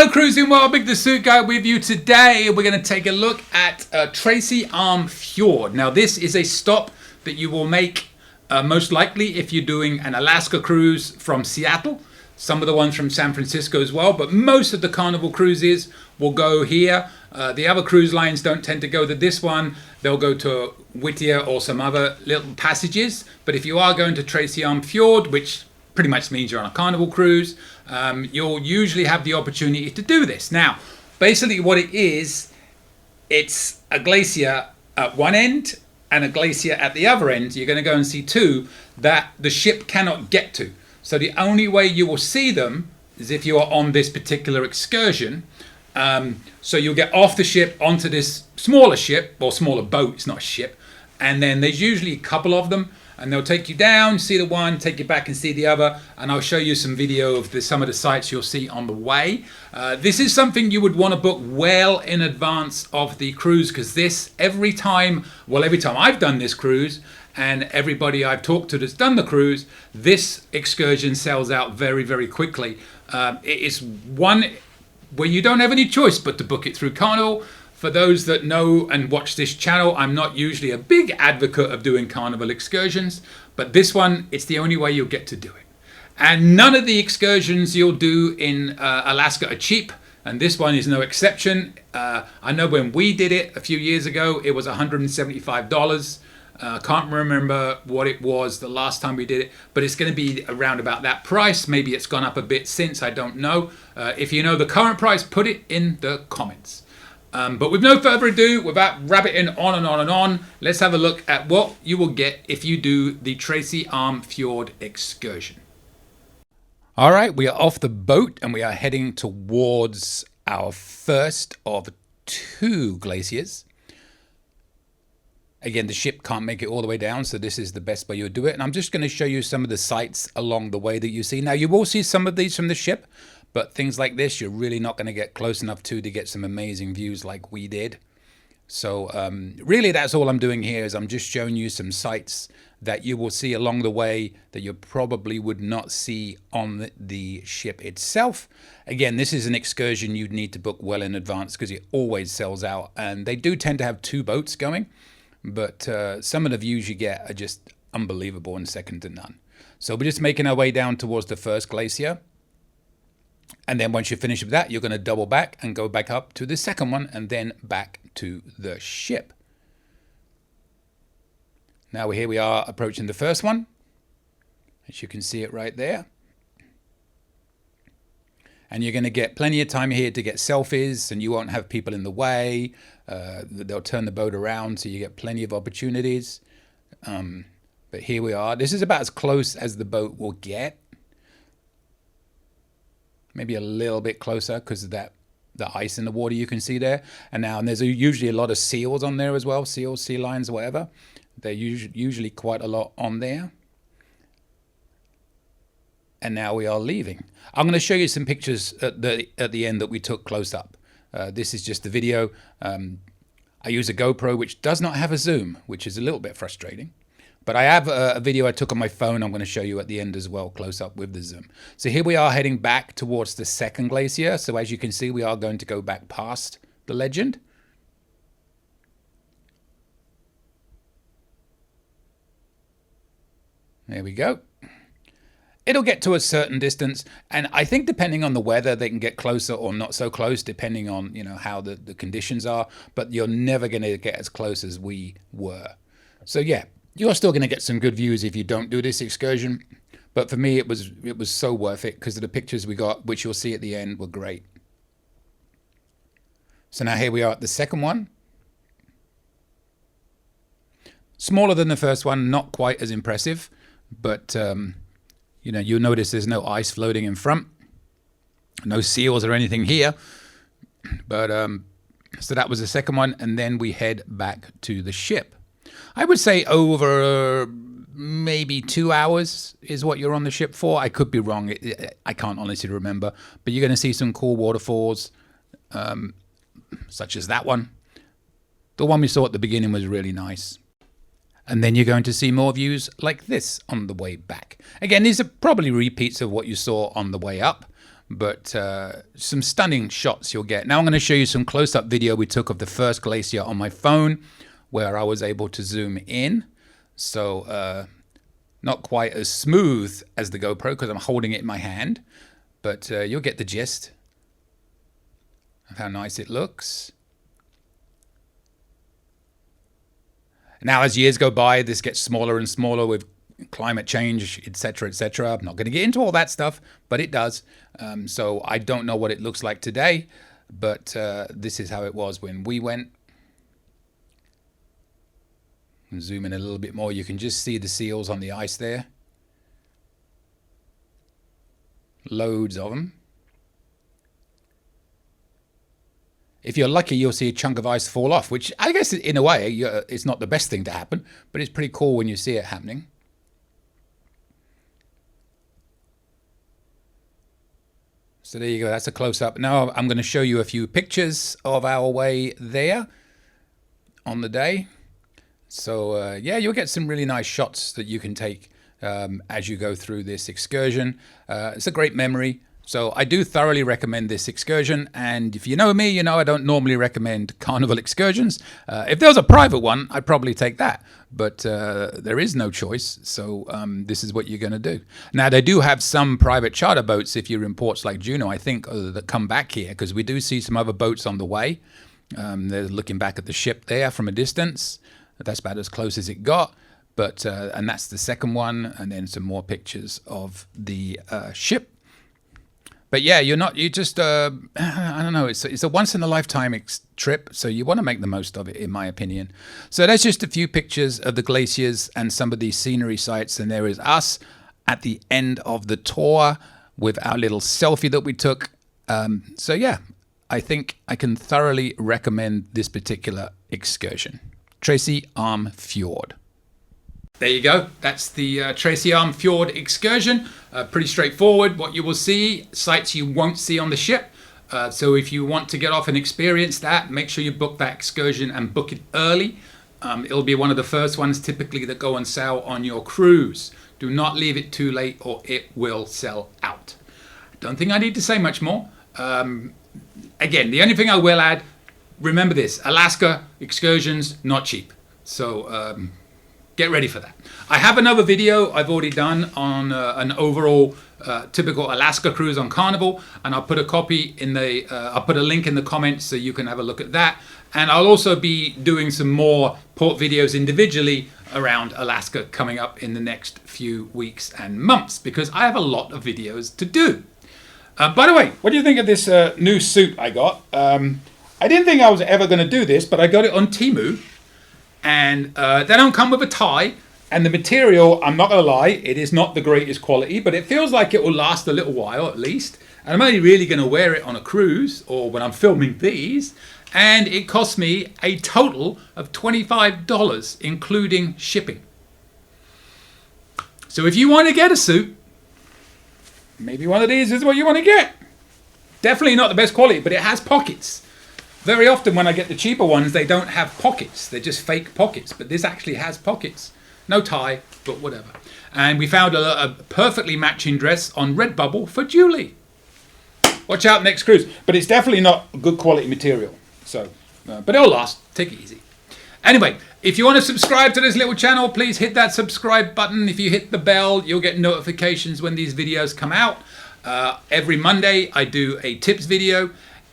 Hello Cruising World, Mick the Suit Guy with you today. We're going to take a look at Tracy Fjord. Now this is a stop that you will make most likely if you're doing an Alaska cruise from Seattle. Some of the ones from San Francisco as well, but most of the Carnival cruises will go here. The other cruise lines don't tend to go to this one. They'll go to Whittier or some other little passages. But if you are going to Tracy Fjord, which pretty much means you're on a Carnival cruise, you'll usually have the opportunity to do this. Now, basically what it is, it's a glacier at one end and a glacier at the other end. You're going to go and see two that the ship cannot get to. So the only way you will see them is if you are on this particular excursion. So you'll get off the ship onto this smaller ship, or smaller boat, it's not a ship, and then there's usually a couple of them, and they'll take you down, see the one, take you back and see the other, and I'll show you some video of some of the sites you'll see on the way. This is something you would want to book well in advance of the cruise, because this, every time I've done this cruise, and everybody I've talked to that's done the cruise, this excursion sells out very, very quickly. It is one where you don't have any choice but to book it through Carnival. For those that know and watch this channel, I'm not usually a big advocate of doing Carnival excursions, but this one, it's the only way you'll get to do it. And none of the excursions you'll do in Alaska are cheap, and this one is no exception. I know when we did it a few years ago, it was $175. Can't remember what it was the last time we did it, but it's going to be around about that price. Maybe it's gone up a bit since, I don't know. If you know the current price, put it in the comments. But with no further ado, without rabbiting on and on and on, let's have a look at what you will get if you do the Tracy Fjord excursion. All right, we are off the boat and we are heading towards our first of two glaciers. Again, the ship can't make it all the way down, so this is the best way you'll do it. And I'm just going to show you some of the sights along the way that you see. Now, you will see some of these from the ship, but things like this, you're really not going to get close enough to get some amazing views like we did. So really, that's all I'm doing here is I'm just showing you some sights that you will see along the way that you probably would not see on the ship itself. Again, this is an excursion you'd need to book well in advance because it always sells out. And they do tend to have two boats going. But some of the views you get are just unbelievable and second to none. So we're just making our way down towards the first glacier. And then once you finish with that, you're going to double back and go back up to the second one and then back to the ship. Now here we are approaching the first one. As you can see it right there. And you're going to get plenty of time here to get selfies, and you won't have people in the way. They'll turn the boat around, so you get plenty of opportunities. But here we are. This is about as close as the boat will get. Maybe a little bit closer because of the ice in the water you can see there. And there's usually a lot of seals on there as well. Seals, sea lions, whatever. They're usually quite a lot on there. And now we are leaving. I'm going to show you some pictures at the end that we took close up. This is just the video. I use a GoPro which does not have a zoom, which is a little bit frustrating. But I have a video I took on my phone I'm going to show you at the end as well, close up with the zoom. So here we are heading back towards the second glacier. So as you can see, we are going to go back past the legend. There we go. It'll get to a certain distance, and I think depending on the weather, they can get closer or not so close, depending on how the conditions are. But you're never going to get as close as we were. So yeah, you're still going to get some good views if you don't do this excursion. But for me, it was so worth it because of the pictures we got, which you'll see at the end, were great. So now here we are at the second one. Smaller than the first one, not quite as impressive, but you'll notice there's no ice floating in front, no seals or anything here. But so that was the second one, and then we head back to the ship. I would say over maybe 2 hours is what you're on the ship for. I could be wrong. I can't honestly remember. But you're going to see some cool waterfalls, such as that one. The one we saw at the beginning was really nice. And then you're going to see more views like this on the way back. Again, these are probably repeats of what you saw on the way up, but some stunning shots you'll get. Now I'm going to show you some close-up video we took of the first glacier on my phone, where I was able to zoom in. So not quite as smooth as the GoPro because I'm holding it in my hand, but you'll get the gist of how nice it looks. Now, as years go by, this gets smaller and smaller with climate change, etc., etc. I'm not going to get into all that stuff, but it does. So I don't know what it looks like today, but this is how it was when we went. Zoom in a little bit more. You can just see the seals on the ice there. Loads of them. If you're lucky, you'll see a chunk of ice fall off, which I guess in a way, it's not the best thing to happen, but it's pretty cool when you see it happening. So there you go, that's a close-up. Now I'm going to show you a few pictures of our way there on the day. So yeah, you'll get some really nice shots that you can take as you go through this excursion. It's a great memory. So I do thoroughly recommend this excursion, and if you know me, you know I don't normally recommend carnival excursions. If there was a private one, I'd probably take that, but there is no choice, so this is what you're going to do. Now, they do have some private charter boats if you're in ports like Juneau, I think, that come back here, because we do see some other boats on the way. They're looking back at the ship there from a distance. That's about as close as it got, but and that's the second one, and then some more pictures of the ship. But yeah, you just, I don't know, it's a once in a lifetime trip, so you want to make the most of it, in my opinion. So that's just a few pictures of the glaciers and some of these scenery sites, and there is us at the end of the tour with our little selfie that we took. So yeah, I think I can thoroughly recommend this particular excursion. Tracy Arm Fjord. There you go. That's the Tracy Arm Fjord excursion. Pretty straightforward. What you will see, sites you won't see on the ship. So if you want to get off and experience that, make sure you book that excursion and book it early. It'll be one of the first ones typically that go on sale on your cruise. Do not leave it too late or it will sell out. I don't think I need to say much more. Again, the only thing I will add, remember this, Alaska excursions, not cheap. So get ready for that. I have another video I've already done on an overall typical Alaska cruise on Carnival, and I'll put a copy in the, I'll put a link in the comments so you can have a look at that. And I'll also be doing some more port videos individually around Alaska coming up in the next few weeks and months, because I have a lot of videos to do. By the way, what do you think of this new suit I got? I didn't think I was ever going to do this, but I got it on Temu. And they don't come with a tie, and the material, I'm not going to lie, it is not the greatest quality, but it feels like it will last a little while at least. And I'm only really going to wear it on a cruise or when I'm filming these. And it cost me a total of $25, including shipping. So if you want to get a suit, maybe one of these is what you want to get. Definitely not the best quality, but it has pockets. Very often when I get the cheaper ones, they don't have pockets. They're just fake pockets. But this actually has pockets. No tie, but whatever. And we found a perfectly matching dress on Redbubble for Julie. Watch out next cruise. But it's definitely not good quality material. So, but it'll last. Take it easy. Anyway, if you want to subscribe to this little channel, please hit that subscribe button. If you hit the bell, you'll get notifications when these videos come out. Every Monday, I do a tips video.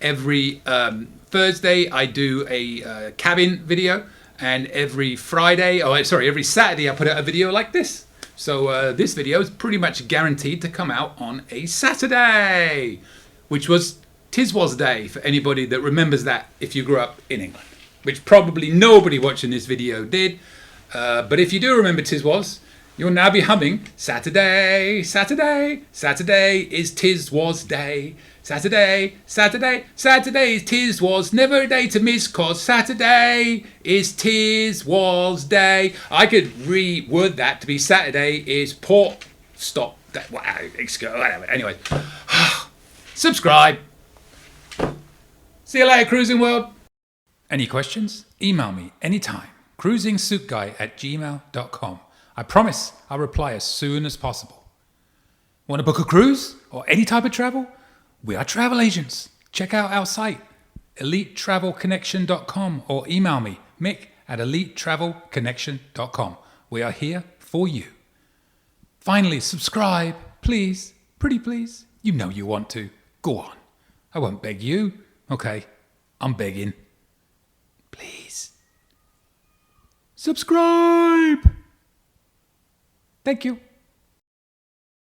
Every Thursday I do a cabin video, and every Saturday I put out a video like this. So this video is pretty much guaranteed to come out on a Saturday, which was Tiswas Day for anybody that remembers that if you grew up in England, which probably nobody watching this video did. But if you do remember Tiswas, you'll now be humming Saturday, Saturday, Saturday is Tiswas Day. Saturday, Saturday, Saturday is Tiswas, never a day to miss, cause Saturday is Tiswas Day. I could reword that to be Saturday is port stop. Anyway, subscribe. See you later, Cruising World. Any questions? Email me anytime. cruisingsuitguy@gmail.com. I promise I'll reply as soon as possible. Want to book a cruise or any type of travel? We are travel agents. Check out our site, elitetravelconnection.com, or email me, Mick, at elitetravelconnection.com. We are here for you. Finally, subscribe, please. Pretty please. You know you want to. Go on. I won't beg you. Okay, I'm begging. Please. Subscribe. Thank you.